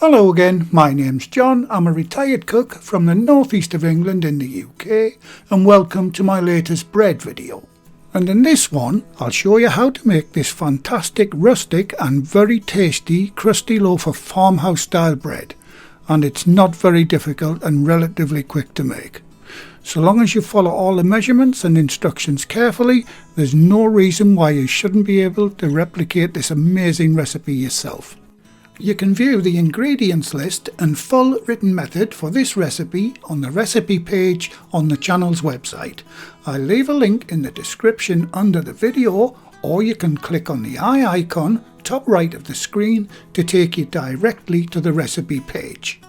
Hello again, my name's John. I'm a retired cook from the northeast of England in the UK, and welcome to my latest bread video. And in this one, I'll show you how to make this fantastic rustic and very tasty crusty loaf of farmhouse style bread. And it's not very difficult and relatively quick to make. So long as you follow all the measurements and instructions carefully, there's no reason why you shouldn't be able to replicate this amazing recipe yourself. You can view the ingredients list and full written method for this recipe on the recipe page on the channel's website. I'll leave a link in the description under the video, or you can click on the eye icon top right of the screen to take you directly to the recipe page.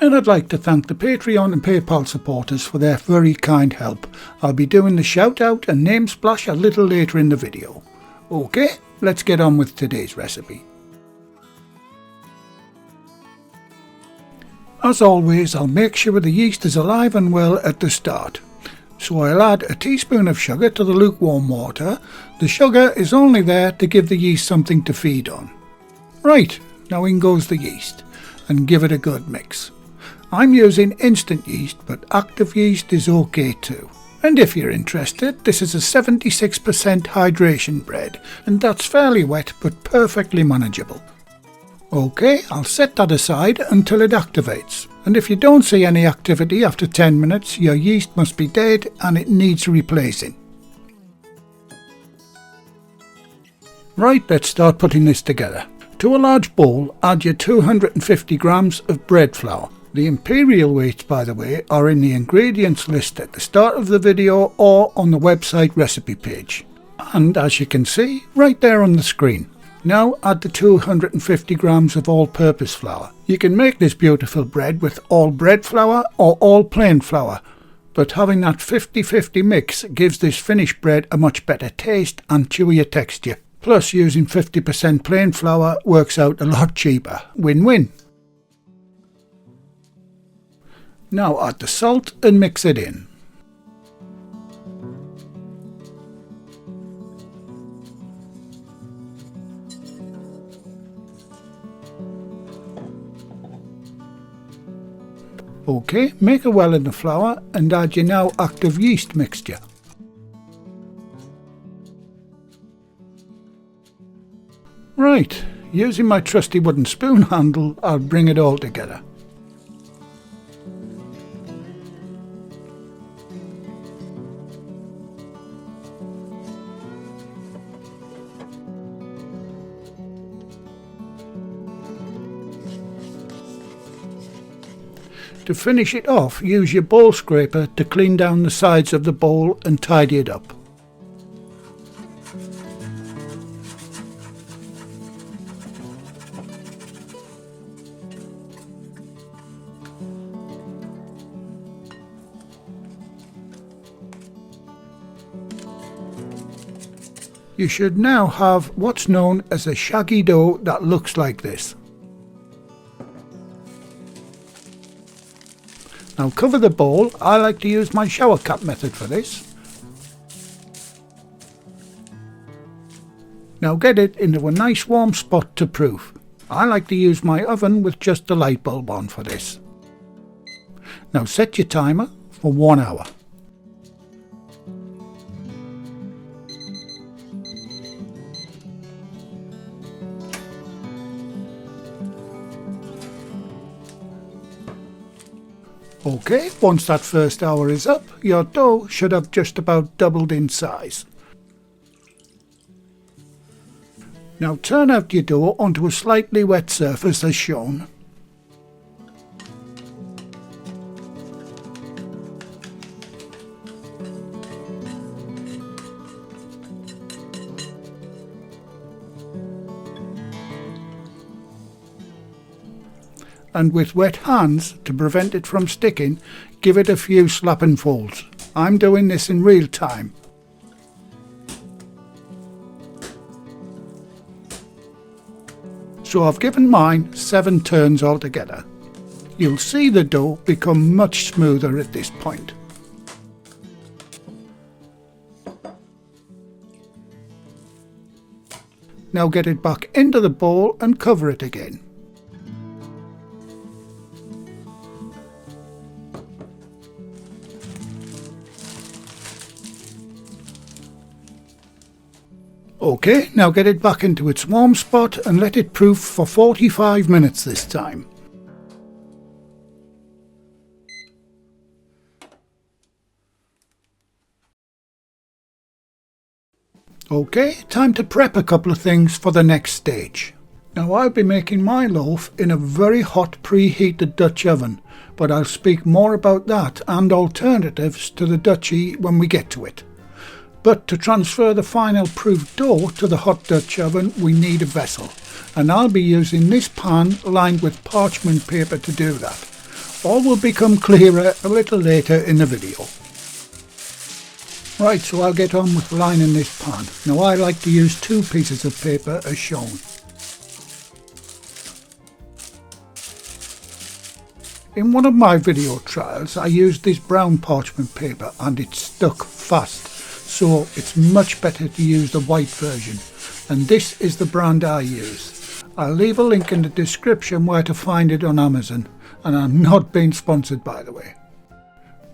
And I'd like to thank the Patreon and PayPal supporters for their very kind help. I'll be doing the shout out and name splash a little later in the video. Okay, let's get on with today's recipe. As always, I'll make sure the yeast is alive and well at the start. So I'll add a teaspoon of sugar to the lukewarm water. The sugar is only there to give the yeast something to feed on. Right, now in goes the yeast, and give it a good mix. I'm using instant yeast, but active yeast is okay too. And if you're interested, this is a 76% hydration bread, and that's fairly wet but perfectly manageable. Okay, I'll set that aside until it activates. And if you don't see any activity after 10 minutes, your yeast must be dead and it needs replacing. Right, let's start putting this together. To a large bowl, add your 250 grams of bread flour. The imperial weights, by the way, are in the ingredients list at the start of the video or on the website recipe page. And as you can see, right there on the screen. Now add the 250 grams of all-purpose flour. You can make this beautiful bread with all bread flour or all plain flour, but having that 50-50 mix gives this finished bread a much better taste and chewier texture. Plus, using 50% plain flour works out a lot cheaper. Win-win. Now add the salt and mix it in. Okay, make a well in the flour and add your now active yeast mixture. Right, using my trusty wooden spoon handle, I'll bring it all together. To finish it off, use your bowl scraper to clean down the sides of the bowl and tidy it up. You should now have what's known as a shaggy dough that looks like this. Now cover the bowl. I like to use my shower cap method for this. Now get it into a nice warm spot to proof. I like to use my oven with just the light bulb on for this. Now set your timer for 1 hour. Okay, once that first hour is up, your dough should have just about doubled in size. Now turn out your dough onto a slightly wet surface as shown. And with wet hands, to prevent it from sticking, give it a few slapping folds. I'm doing this in real time. So I've given mine 7 turns altogether. You'll see the dough become much smoother at this point. Now get it back into the bowl and cover it again. Okay, now get it back into its warm spot and let it proof for 45 minutes this time. Okay, time to prep a couple of things for the next stage. Now I'll be making my loaf in a very hot preheated Dutch oven, but I'll speak more about that and alternatives to the Dutchie when we get to it. But to transfer the final proof dough to the hot Dutch oven we need a vessel, and I'll be using this pan lined with parchment paper to do that. All will become clearer a little later in the video. Right, so I'll get on with lining this pan. Now I like to use 2 pieces of paper as shown. In one of my video trials I used this brown parchment paper and it stuck fast, so it's much better to use the white version, and this is the brand I use. I'll leave a link in the description where to find it on Amazon, and I'm not being sponsored by the way.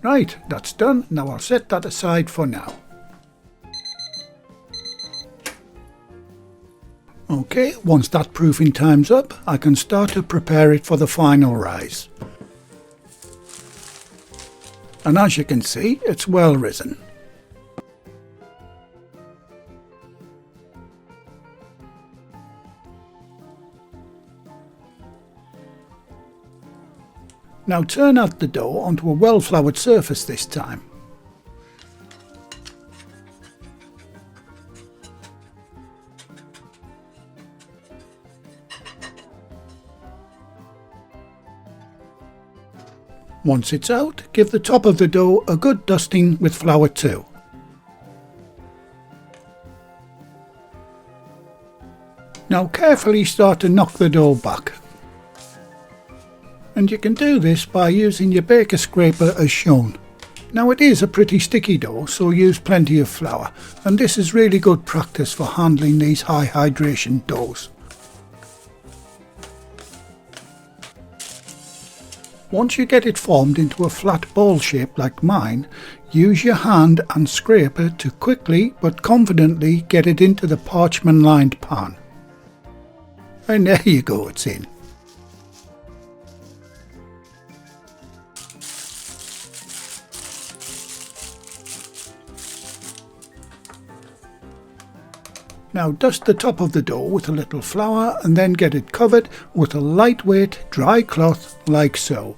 Right, that's done. Now I'll set that aside for now. Okay, once that proofing time's up, I can start to prepare it for the final rise. And as you can see, it's well risen. Now turn out the dough onto a well floured surface this time. Once it's out, give the top of the dough a good dusting with flour too. Now carefully start to knock the dough back. And you can do this by using your baker scraper as shown. Now it is a pretty sticky dough, so use plenty of flour, and this is really good practice for handling these high hydration doughs. Once you get it formed into a flat ball shape like mine, use your hand and scraper to quickly but confidently get it into the parchment lined pan. And there you go, it's in. Now dust the top of the dough with a little flour and then get it covered with a lightweight dry cloth like so.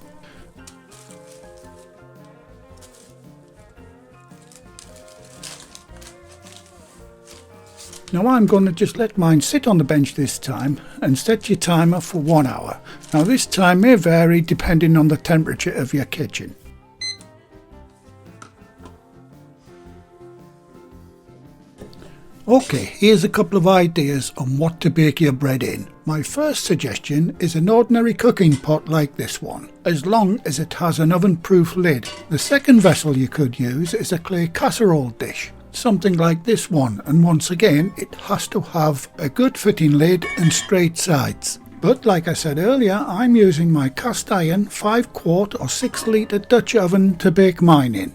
Now I'm going to just let mine sit on the bench this time and set your timer for 1 hour. Now this time may vary depending on the temperature of your kitchen. Okay, here's a couple of ideas on what to bake your bread in. My first suggestion is an ordinary cooking pot like this one, as long as it has an oven-proof lid. The second vessel you could use is a clay casserole dish, something like this one, and once again it has to have a good fitting lid and straight sides. But like I said earlier, I'm using my cast iron 5-quart or 6-litre Dutch oven to bake mine in.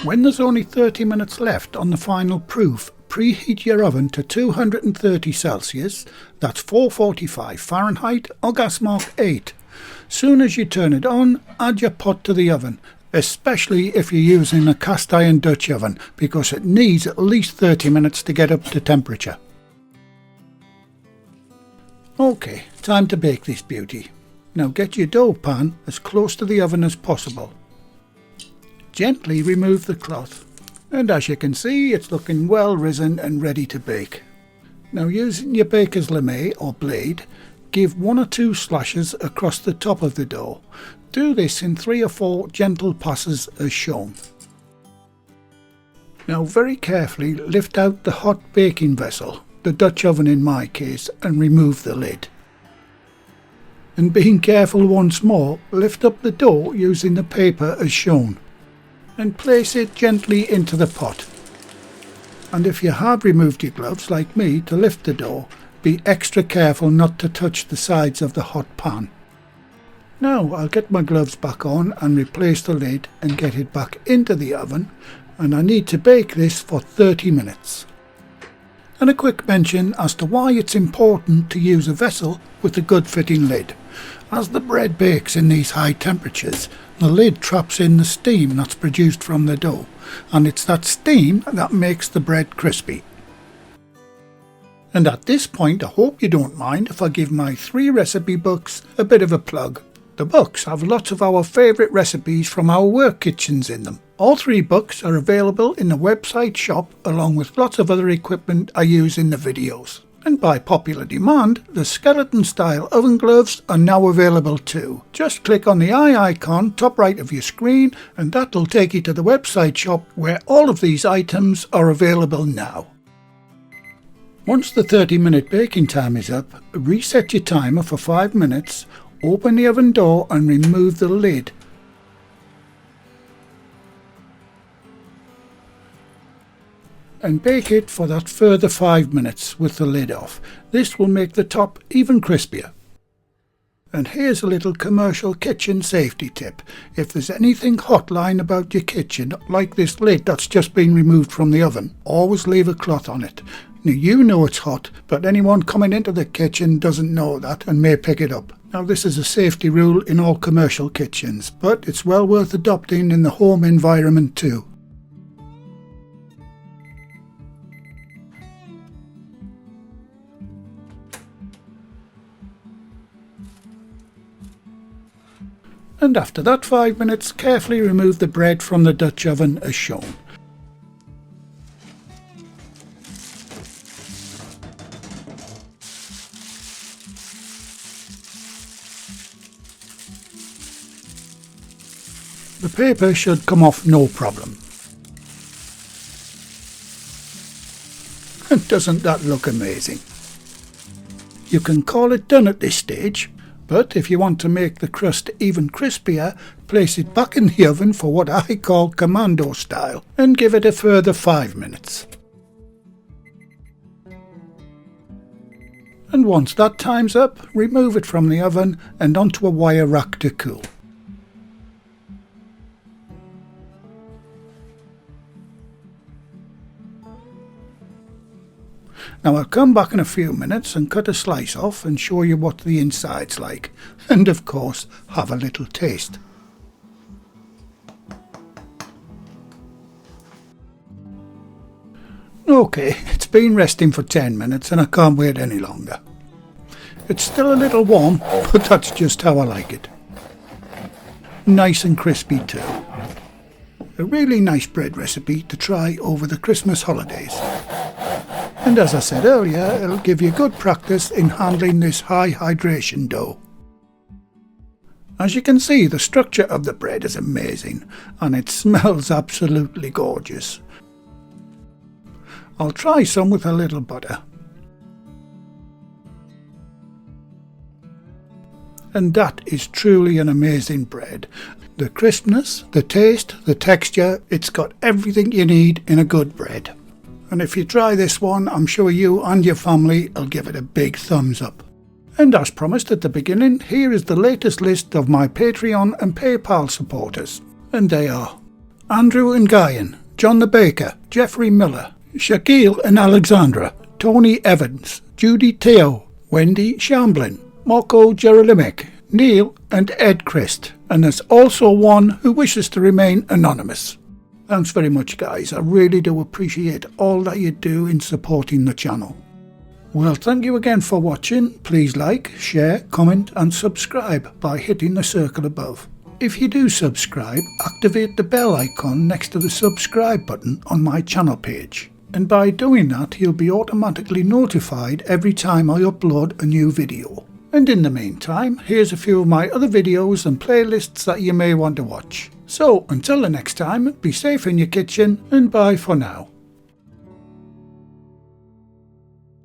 When there's only 30 minutes left on the final proof, preheat your oven to 230 Celsius, that's 445 Fahrenheit or gas mark 8. Soon as you turn it on, add your pot to the oven, especially if you're using a cast iron Dutch oven, because it needs at least 30 minutes to get up to temperature. Okay, time to bake this beauty. Now get your dough pan as close to the oven as possible. Gently remove the cloth. And as you can see, it's looking well risen and ready to bake. Now using your baker's lame or blade, give 1 or 2 slashes across the top of the dough. Do this in 3 or 4 gentle passes as shown. Now very carefully lift out the hot baking vessel, the Dutch oven in my case, and remove the lid. And being careful once more, lift up the dough using the paper as shown, and place it gently into the pot. And if you have removed your gloves like me to lift the dough, be extra careful not to touch the sides of the hot pan. Now I'll get my gloves back on and replace the lid and get it back into the oven, and I need to bake this for 30 minutes. And a quick mention as to why it's important to use a vessel with a good fitting lid. As the bread bakes in these high temperatures, the lid traps in the steam that's produced from the dough, and it's that steam that makes the bread crispy. And at this point, I hope you don't mind if I give my 3 recipe books a bit of a plug. The books have lots of our favourite recipes from our work kitchens in them. All 3 books are available in the website shop, along with lots of other equipment I use in the videos. And by popular demand, the skeleton style oven gloves are now available too. Just click on the eye icon top right of your screen and that'll take you to the website shop where all of these items are available now. Once the 30-minute baking time is up, reset your timer for 5 minutes, open the oven door and remove the lid. And bake it for that further 5 minutes with the lid off. This will make the top even crispier. And here's a little commercial kitchen safety tip. If there's anything hot lying about your kitchen, like this lid that's just been removed from the oven, always leave a cloth on it. Now you know it's hot, but anyone coming into the kitchen doesn't know that and may pick it up. Now this is a safety rule in all commercial kitchens, but it's well worth adopting in the home environment too. And after that 5 minutes, carefully remove the bread from the Dutch oven as shown. The paper should come off no problem. And doesn't that look amazing? You can call it done at this stage. But if you want to make the crust even crispier, place it back in the oven for what I call commando style and give it a further 5 minutes. And once that time's up, remove it from the oven and onto a wire rack to cool. Now I'll come back in a few minutes and cut a slice off and show you what the inside's like, and of course have a little taste. Okay, it's been resting for 10 minutes and I can't wait any longer. It's still a little warm, but that's just how I like it. Nice and crispy too. A really nice bread recipe to try over the Christmas holidays. And as I said earlier, it'll give you good practice in handling this high hydration dough. As you can see, the structure of the bread is amazing and it smells absolutely gorgeous. I'll try some with a little butter. And that is truly an amazing bread. The crispness, the taste, the texture, it's got everything you need in a good bread. And if you try this one, I'm sure you and your family will give it a big thumbs up. And as promised at the beginning, here is the latest list of my Patreon and PayPal supporters. And they are Andrew and Guyan, John the Baker, Jeffrey Miller, Shaquille and Alexandra, Tony Evans, Judy Teo, Wendy Shamblin, Marco Jerolimic, Neil and Ed Christ. And there's also one who wishes to remain anonymous. Thanks very much guys, I really do appreciate all that you do in supporting the channel. Well, thank you again for watching. Please like, share, comment and subscribe by hitting the circle above. If you do subscribe, activate the bell icon next to the subscribe button on my channel page. And by doing that, you'll be automatically notified every time I upload a new video. And in the meantime, here's a few of my other videos and playlists that you may want to watch. So, until the next time, be safe in your kitchen and bye for now.